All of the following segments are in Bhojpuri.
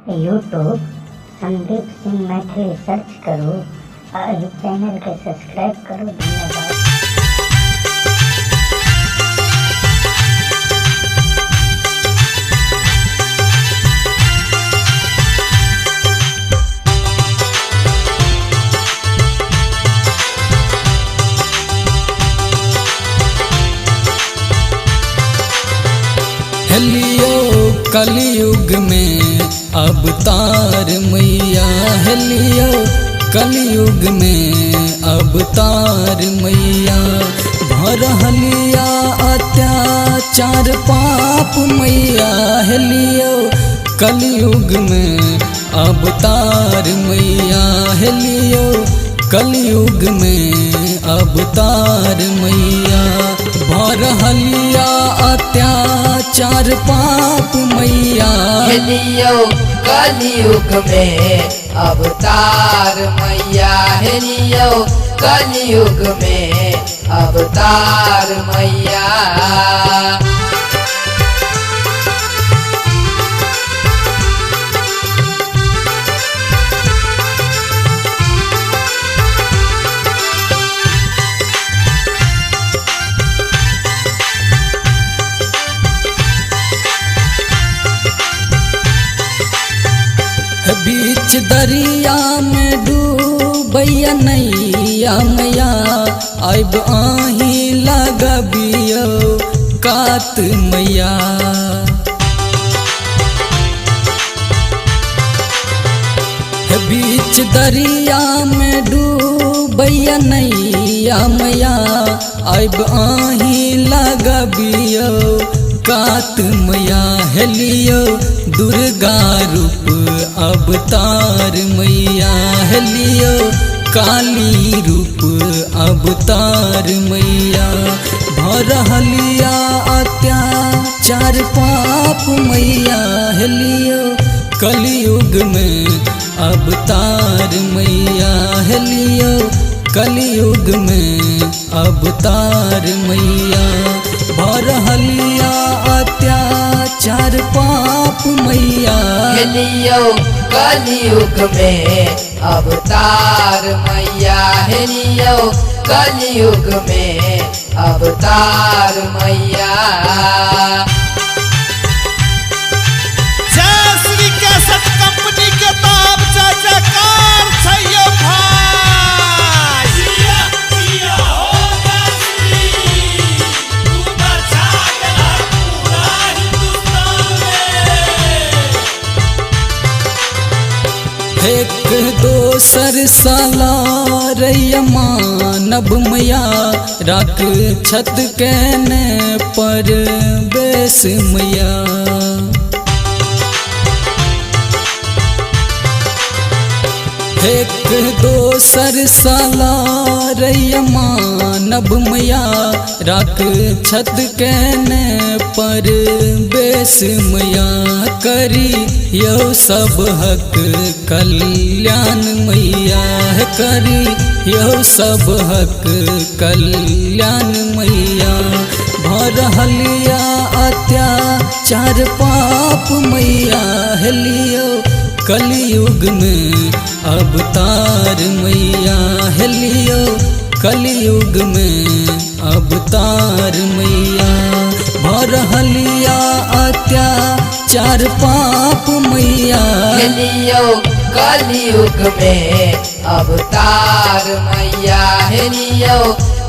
यूट्यूब संदीप सिंह मैथिली सर्च करू आ एहि चैनल के सब्सक्राइब करू। धन्यवाद। हेलियो कलयुग में अवतार मैया, हेलियो कलयुग में अवतार मैया। भरहलिया अत्याचार पाप मैया, हेलियो कलयुग में अवतार मैया, हेलियो कलयुग में अवतार मैया। भरहलिया अत्याचार पाप मैया, हेलियो कलयुग में अवतार मैया, हेलियो कलयुग में अवतार मैया। बीच दरिया में डूबैया नैया मैया, अब आही लगबियो कात मैया। बीच दरिया में डूबैया नैया मैया, अब आही लगबियो कात मैया। हेलियो दुर्गा रूप अवतार मैया, हेलियो काली रूप अवतार मैया। भरहलिया अत्याचार पाप मैया, हेलियो कलयुग में अवतार मैया, हेलियो कलयुग में अवतार मैया। भरहलिया अत्याचार पाप मैया, हेलियो कलयुग में अवतार मैया, हेलियो कलयुग में अवतार मैया। जय श्री कैसेट कंपनी के ताब जयकार छैयो भाई। जिया जिया होगा श्री, तू बचा गया पूरा हिंदुस्तान में। एक दोसर साला रैया मानव मैया, राख छत कहने पर बेस मैया। एक दोसर साला रैया मानव मैया, राख छत कहने पर बेस मैया। करी यो सब हक कल्याण मैया, करी यो सब हक कल्याण मैया। भरहलिया अत्याचार पाप मैया, हेलियो कलयुग में अवतार मैया, हेलियो कलयुग में अवतार मैया। भरहलिया अत्याचार पाप मैया, हेलियो कलयुग में अवतार मैया, हेलियो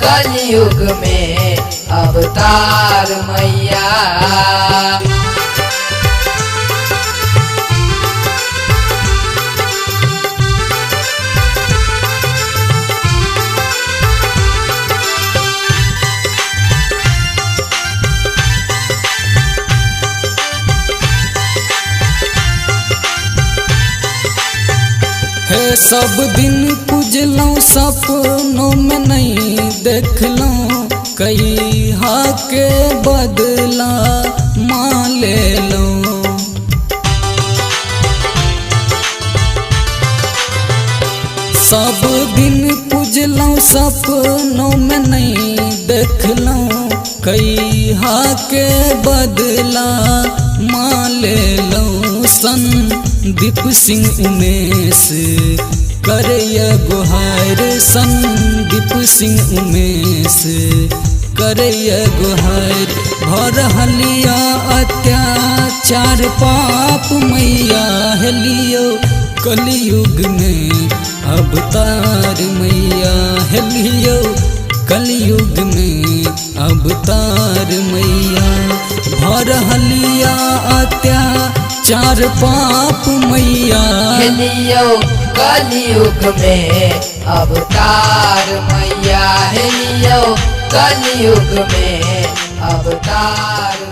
कलयुग में अवतार मैया। हे सब दिन पूजलौं सपनों में नहीं देखलौं, कई हाके बदला मान ले लौं। सब दिन पूजलौं सपनों में नहीं देखलौं, कई हाके बदला मान ले लौं। सन दीप सिंह उमेश करे गुहार संदीप सिंह उमेश करे गुहार भर हलिया अत्याचार पाप मैया हेलियो कलयुग में अवतार मैया हेलियो कलयुग में अवतार मैया भर हलिया अत्याचार पाप मैया हेलियो कलयुग में अवतार मैया हेलियो कलयुग में अवतार